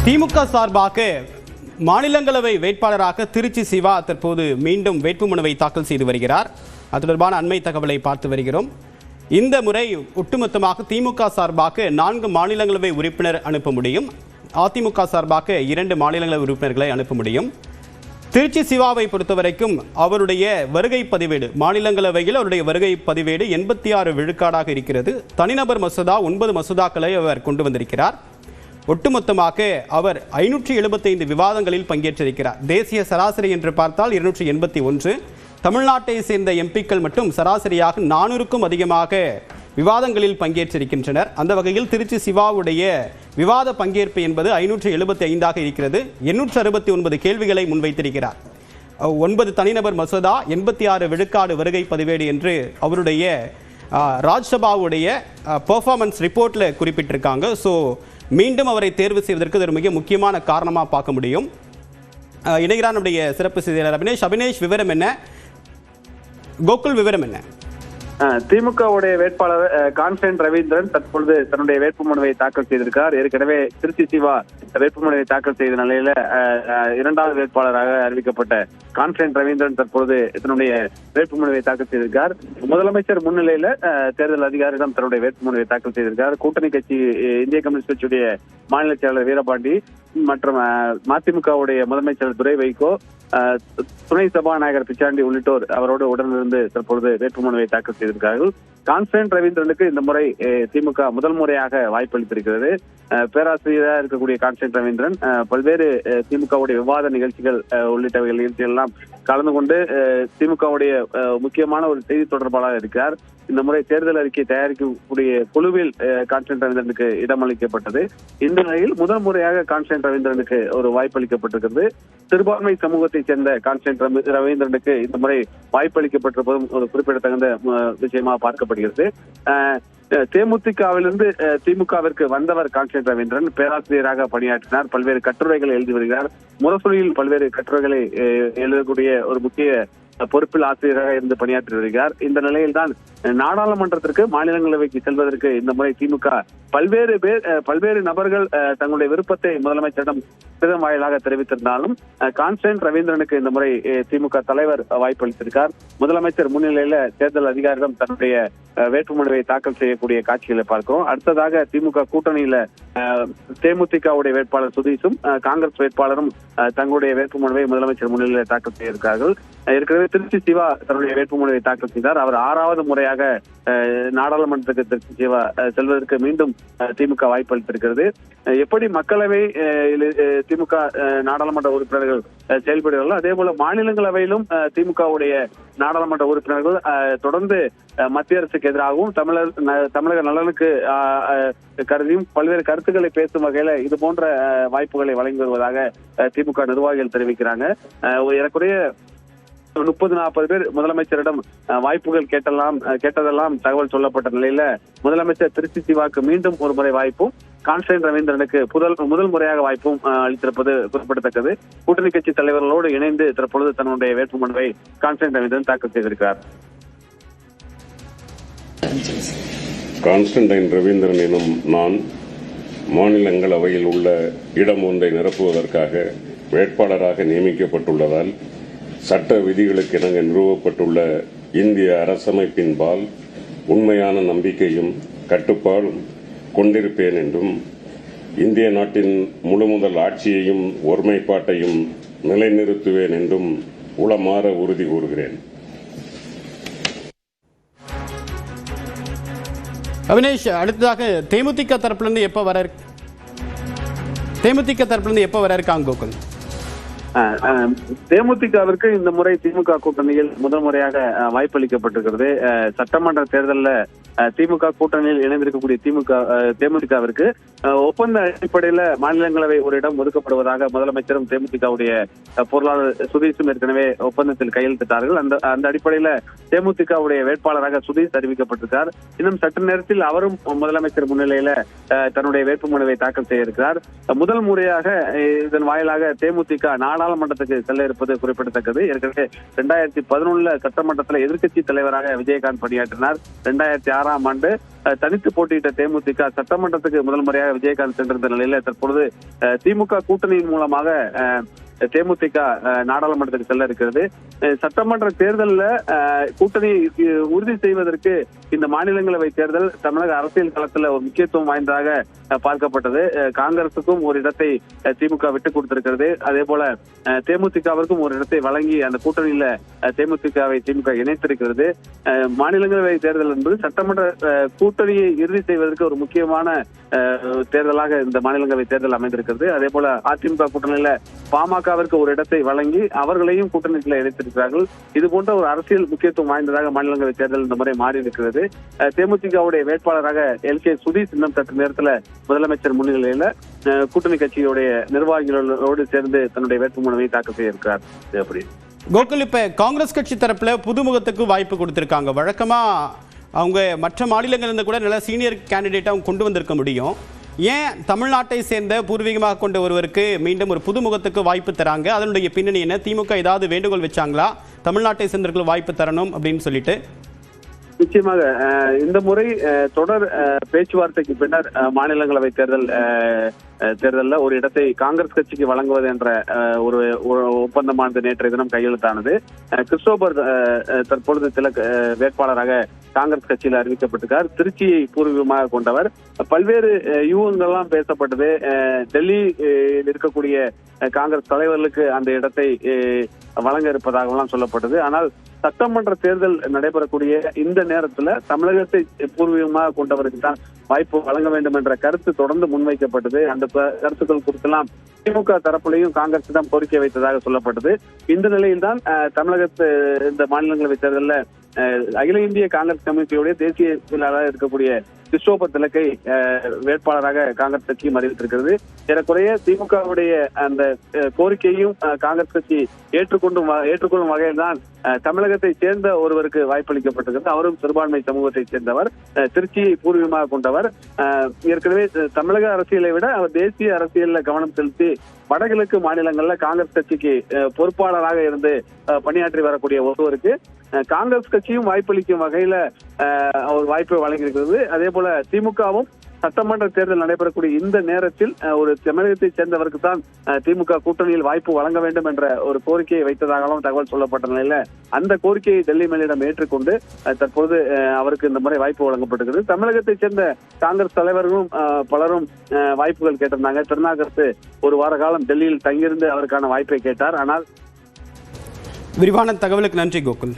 திமுக சார்பாக மாநிலங்களவை வேட்பாளராக திருச்சி சிவா தற்போது மீண்டும் வேட்புமனுவை தாக்கல் செய்து வருகிறார். அது தொடர்பான அண்மை தகவலை பார்த்து வருகிறோம். இந்த முறை ஒட்டுமொத்தமாக திமுக சார்பாக 4 மாநிலங்களவை உறுப்பினர் அனுப்ப முடியும். அதிமுக சார்பாக 2 மாநிலங்களவை உறுப்பினர்களை அனுப்ப முடியும். திருச்சி சிவாவை பொறுத்தவரைக்கும் அவருடைய வருகை பதிவேடு, மாநிலங்களவையில் அவருடைய வருகை பதிவேடு 86 விழுக்காடாக இருக்கிறது. தனிநபர் மசோதா 9 மசோதாக்களை அவர் கொண்டு வந்திருக்கிறார். ஒட்டுமொத்தமாக அவர் 575 விவாதங்களில் பங்கேற்றிருக்கிறார். தேசிய சராசரி என்று பார்த்தால் 281. தமிழ்நாட்டை சேர்ந்த எம்பிக்கள் மட்டும் சராசரியாக 400க்கும் அதிகமாக விவாதங்களில் பங்கேற்றிருக்கின்றனர். அந்த வகையில் திருச்சி சிவாவுடைய விவாத பங்கேற்பு என்பது 575ஆக இருக்கிறது. 869 கேள்விகளை முன்வைத்திருக்கிறார். 9 தனிநபர் மசோதா, 86 விழுக்காடு வருகை பதிவேடு என்று அவருடைய ராஜ்யசபாவுடைய பெர்ஃபார்மன்ஸ் ரிப்போர்ட்டில் குறிப்பிட்டிருக்காங்க. ஸோ மீண்டும் அவரை தேர்வு செய்வதற்கு இது ஒரு மிக முக்கியமான காரணமாக பார்க்க முடியும். இணைகிறார் நம்முடைய சிறப்பு செய்தியாளர் அபினேஷ். விவரம் என்ன? கோகுல், விவரம் என்ன? திமுகவுடைய வேட்பாளர் கான்ஸ்டன்ட் ரவீந்திரன் தற்பொழுது தன்னுடைய வேட்புமனுவை தாக்கல் செய்திருக்கார். ஏற்கனவே திருச்சி சிவா வேட்புமனுவை தாக்கல் செய்த நிலையில 2வது வேட்பாளராக அறிவிக்கப்பட்ட கான்ஸ்டன்ட் ரவீந்திரன் தற்பொழுது தன்னுடைய வேட்புமனுவை தாக்கல் செய்திருக்கார். முதலமைச்சர் முன்னிலையில தேர்தல் அதிகாரியிடம் தன்னுடைய வேட்புமனுவை தாக்கல் செய்திருக்கார். கூட்டணி கட்சி இந்திய கம்யூனிஸ்ட் கட்சியுடைய மாநில செயலாளர் வீரபாண்டி மற்றும் மதிமுகவுடைய முதன்மை செயலர் துரை வைகோ, துணை சபாநாயகர் பிச்சாண்டி உள்ளிட்டோர் அவரோடு உடனிருந்து தற்பொழுது வேட்புமனுவை தாக்கல் செய்திருக்கிறார்கள். கான்ஸ்டன்ட் ரவீந்திரனுக்கு இந்த முறை திமுக முதல் முறையாக வாய்ப்பளித்திருக்கிறது. பேராசிரியராக இருக்கக்கூடிய கான்ஸ்டன்ட் ரவீந்திரன் பல்வேறு திமுகவுடைய விவாத நிகழ்ச்சிகள் உள்ளிட்ட நிகழ்ச்சிகள் எல்லாம் கலந்து கொண்டு திமுகவுடைய முக்கியமான ஒரு செய்தி தொடர்பாளராக இருக்கிறார். இந்த முறை தேர்தல் அறிக்கை தயாரிக்கக்கூடிய குழுவில் கான்ஸ்டன்ட் ரவீந்திரனுக்கு இடமளிக்கப்பட்டது. இந்த நிலையில் முதல் முறையாக கான்ஸ்டன்ட் ரவீந்திரனுக்கு ஒரு வாய்ப்பு அளிக்கப்பட்டிருக்கிறது. சிறுபான்மை சமூகத்தை சேர்ந்த கான்ஸ்டன்ட் ரவீந்திரனுக்கு இந்த முறை வாய்ப்பளிக்கப்பட்டிருப்பதும் ஒரு குறிப்பிடத்தகுந்த விஷயமாக பார்க்கப்படுகிறது. தேமுதிகவிலிருந்து திமுகவிற்கு வந்தவர் கான்ஸ்டன்ட் ரவீந்திரன் பேராசிரியராக பணியாற்றினார். பல்வேறு கட்டுரைகளை எழுதி வருகிறார். முரசொலியில் பல்வேறு கட்டுரைகளை எழுதக்கூடிய ஒரு முக்கிய பொறுப்பில் ஆசிரியராக இருந்து பணியாற்றி வருகிறார். இந்த நிலையில்தான் நாடாளுமன்றத்திற்கு மாநிலங்களவைக்கு செல்வதற்கு இந்த முறை திமுக பல்வேறு நபர்கள் தங்களுடைய விருப்பத்தை முதலமைச்சரிடம் கடிதம் வாயிலாக தெரிவித்திருந்தாலும் கான்ஸ்டன்ட் ரவீந்திரனுக்கு இந்த முறை திமுக தலைவர் வாய்ப்பு அளித்திருக்கார். முதலமைச்சர் முன்னிலையில தேர்தல் அதிகாரியிடம் தன்னுடைய வேட்புமனுவை தாக்கல் செய்யக்கூடிய காட்சிகளை பார்க்கிறோம். அடுத்ததாக திமுக கூட்டணியில தேமுதிகவுடைய வேட்பாளர் சுதீஷும் காங்கிரஸ் வேட்பாளரும் தங்களுடைய வேட்புமனுவை முதலமைச்சர் முன்னிலையில் தாக்கல் செய்திருக்கிறார்கள். ஏற்கனவே திருச்சி சிவா தன்னுடைய வேட்புமனுவை தாக்கல் செய்தார். அவர் 6வது முறையாக நாடாளுமன்றத்துக்கு திருச்சி சிவா செல்வதற்கு மீண்டும் திமுக வாய்ப்பு அளித்திருக்கிறது. எப்படி மக்களவை திமுக நாடாளுமன்ற உறுப்பினர்கள் செயல்படுகிறார்களோ அதே போல மாநிலங்களவையிலும் திமுகவுடைய நாடாளுமன்ற உறுப்பினர்கள் தொடர்ந்து மத்திய அரசுக்கு எதிராகவும் தமிழக நலனுக்கு கருதியும் பல்வேறு கருத்துக்களை பேசும் வகையில இது போன்ற வாய்ப்புகளை வழங்கி வருவதாக திமுக நிர்வாகிகள் தெரிவிக்கிறாங்க. ஏறக்குறைய 30-40 பேர் முதலமைச்சரிடம் வாய்ப்புகள் கேட்டதெல்லாம் தகவல் சொல்லப்பட்ட நிலையில முதலமைச்சர் திருச்சி சிவாக்கு மீண்டும் ஒரு முறை வாய்ப்பும் கான்ஸ்டன்ட் ரவீந்திரனுக்கு முதல் முறையாக வாய்ப்பும் அளித்திருப்பது குறிப்பிடத்தக்கது. கூட்டணி கட்சி தலைவர்களோடு இணைந்து தற்பொழுது தன்னுடைய வேட்புமனுவை கான்ஸ்டன்ட் ரவீந்திரன் தாக்கல் செய்திருக்கிறார். கான்ஸ்டன்டைன் ரவீந்திரன் எனும் நான் மாநிலங்களவையில் உள்ள இடம் ஒன்றை நிரப்புவதற்காக வேட்பாளராக நியமிக்கப்பட்டுள்ளதால் சட்ட விதிகளுக்கு இணங்க நிறுவப்பட்டுள்ள இந்திய அரசமைப்பின்பால் உண்மையான நம்பிக்கையும் கட்டுப்பாடும் கொண்டிருப்பேன் என்றும் இந்திய நாட்டின் முழுமுதல் ஆட்சியையும் ஒருமைப்பாட்டையும் நிலைநிறுத்துவேன் என்றும் உளமாற உறுதி கூறுகிறேன். அபினேஷ், அடுத்ததாக தேமுதிக தரப்பிலிருந்து எப்ப வர இருக்காங்க கோகுல்? தேமுதிகவிற்கு இந்த முறை திமுக கூட்டணியில் முதல் முறையாக வாய்ப்பளிக்கப்பட்டிருக்கிறது. சட்டமன்ற தேர்தலில் திமுக கூட்டணியில் இணைந்திருக்கக்கூடிய தேமுதிகவிற்கு ஒப்பந்த அடிப்படையில மாநிலங்களவை ஒரு இடம் ஒதுக்கப்படுவதாக முதலமைச்சரும் தேமுதிகவுடைய பொருளாளர் சுதீஷும் ஏற்கனவே ஒப்பந்தத்தில் கையெழுத்திட்டார்கள். அந்த அடிப்படையில தேமுதிகவுடைய வேட்பாளராக சுதீஷ் அறிவிக்கப்பட்டிருக்கார். இன்னும் சற்று நேரத்தில் அவரும் முதலமைச்சர் முன்னிலையில தன்னுடைய வேட்புமனுவை தாக்கல் செய்ய இருக்கிறார். முதல் முறையாக இதன் வாயிலாக தேமுதிக நாடாளுமன்றத்துக்கு செல்ல இருப்பது குறிப்பிடத்தக்கது. ஏற்கனவே 2011 சட்டமன்றத்தில் எதிர்க்கட்சி தலைவராக விஜயகாந்த் பணியாற்றினார். 2006ஆம் ஆண்டு தனித்து போட்டியிட்ட தேமுதிக சட்டமன்றத்துக்கு முதல் முறையாக விஜயகாந்த் சென்றிருந்த நிலையில தற்பொழுது திமுக கூட்டணியின் மூலமாக தேமுதிக நாடாளுமன்றத்துக்கு செல்ல இருக்கிறது. சட்டமன்ற தேர்தலில் கூட்டணி உறுதி செய்வதற்கு இந்த மாநிலங்களவை தேர்தல் தமிழக அரசியல் களத்தில் ஒரு முக்கியத்துவம் வாய்ந்ததாக பார்க்கப்பட்டது. காங்கிரசுக்கும் ஒரு இடத்தை திமுக விட்டுக் கொடுத்திருக்கிறது. அதே போல தேமுதிகவிற்கும் ஒரு இடத்தை வழங்கி அந்த கூட்டணியில தேமுதிகவை திமுக இணைத்திருக்கிறது. மாநிலங்களவை தேர்தல் என்பது சட்டமன்ற கூட்டணியை இறுதி செய்வதற்கு ஒரு முக்கியமான தேர்தலாக இந்த மாநிலங்களவை தேர்தல் அமைந்திருக்கிறது. அதே போல அதிமுக கூட்டணியில பாமகவிற்கு ஒரு இடத்தை வழங்கி அவர்களையும் கூட்டணியில் இணைத்திருக்கிறார்கள். இது போன்ற ஒரு அரசியல் முக்கியத்துவம் வாய்ந்ததாக மாநிலங்களவை தேர்தல் இந்த முறை மாறி இருக்கிறது. தேமுதிகவுடைய வேட்பாளராக LK சுதீஷ் இன்னும் சற்று நேரத்தில் முதலமைச்சர் முன்னிலையில கூட்டணி கட்சியுடைய நிர்வாகிகளோடு சேர்ந்து தன்னுடைய வேட்புமனுவை தாக்கல் செய்ய இருக்கிறார். அப்படி கோகுல், இப்ப காங்கிரஸ் கட்சி தரப்புல புதுமுகத்துக்கு வாய்ப்பு கொடுத்திருக்காங்க. வழக்கமா அவங்க மற்ற மாநிலங்களிலிருந்து கூட நல்ல சீனியர் கேண்டிடேட் அவங்க கொண்டு வந்திருக்க முடியும். ஏன் தமிழ்நாட்டை சேர்ந்த பூர்வீகமாக கொண்ட ஒருவருக்கு மீண்டும் ஒரு புதுமுகத்துக்கு வாய்ப்பு தராங்க? அதனுடைய பின்னணி என்ன? திமுக ஏதாவது வேண்டுகோள் வச்சாங்களா தேர்ந்தவர்களுக்கு வாய்ப்பு வாய்ப்பு தரணும் அப்படின்னு சொல்லிட்டு? நிச்சயமாக இந்த முறை தொடர் பேச்சுவார்த்தைக்கு பின்னர் மாநிலங்களவை தேர்தலில் ஒரு இடத்தை காங்கிரஸ் கட்சிக்கு வழங்குவது என்ற ஒரு ஒப்பந்தமானது நேற்றைய தினம் கையெழுத்தானது. கிறிஸ்டோபர் தற்பொழுது சில வேட்பாளராக காங்கிரஸ் கட்சியில் அறிவிக்கப்பட்டிருக்கார். திருச்சியை பூர்வீகமாக கொண்டவர். பல்வேறு யூகங்கள்லாம் பேசப்பட்டது. டெல்லியில் இருக்கக்கூடிய காங்கிரஸ் தலைவர்களுக்கு அந்த இடத்தை வழங்க இருப்பதாகலாம் சொல்லப்பட்டது. ஆனால் சட்டமன்ற தேர்தல் நடைபெறக்கூடிய இந்த நேரத்துல தமிழகத்தை பூர்வீகமாக கொண்டவருக்கு தான் வாய்ப்பு வழங்க வேண்டும் என்ற கருத்து தொடர்ந்து முன்வைக்கப்பட்டது. அந்த கருத்துக்கள் குறித்தெல்லாம் திமுக தரப்புலையும் காங்கிரசிடம் கோரிக்கை வைத்ததாக சொல்லப்பட்டது. இந்த நிலையில்தான் தமிழகத்து இந்த மாநிலங்களவை தேர்தலில் அகில இந்திய காங்கிரஸ் கமிட்டியுடைய தேசிய செயலாளராக இருக்கக்கூடிய கிறிஸ்டோபர் திலக்கை வேட்பாளராக காங்கிரஸ் கட்சியும் அறிவித்திருக்கிறது. ஏறக்குறைய திமுகவுடைய அந்த கோரிக்கையும் காங்கிரஸ் கட்சி ஏற்றுக்கொள்ளும் வகையில் தான் தமிழகத்தை சேர்ந்த ஒருவருக்கு வாய்ப்பளிக்கப்பட்டிருக்கிறது. அவரும் சிறுபான்மை சமூகத்தை சேர்ந்தவர், திருச்சியை பூர்வீகமாக கொண்டவர். ஏற்கனவே தமிழக அரசியலை விட அவர் தேசிய அரசியலில் கவனம் செலுத்தி வடகிழக்கு மாநிலங்கள்ல காங்கிரஸ் கட்சிக்கு பொறுப்பாளராக இருந்து பணியாற்றி வரக்கூடிய ஒருவருக்கு காங்கிரஸ் கட்சியும் வாய்ப்பளிக்கும் வகையில அவர் வாய்ப்பை வழங்கியிருக்கிறது. அதே போல திமுகவும் சட்டமன்ற தேர்தல் நடைபெறக்கூடிய இந்த நேரத்தில் ஒரு தமிழகத்தை சேர்ந்தவருக்கு தான் திமுக கூட்டணியில் வாய்ப்பு வழங்க வேண்டும் என்ற ஒரு கோரிக்கையை வைத்ததாகவும் தகவல் சொல்லப்பட்ட நிலையில அந்த கோரிக்கையை டெல்லி மேலிடம் ஏற்றுக்கொண்டு தற்போது அவருக்கு இந்த முறை வாய்ப்பு வழங்கப்பட்டிருக்கிறது. தமிழகத்தை சேர்ந்த காங்கிரஸ் தலைவர்களும் பலரும் வாய்ப்புகள் கேட்டிருந்தாங்க. திருநாகரசு ஒரு வார காலம் டெல்லியில் தங்கியிருந்து அவருக்கான வாய்ப்பை கேட்டார். ஆனால் விரிவான தகவலுக்கு நன்றி கோகுல்.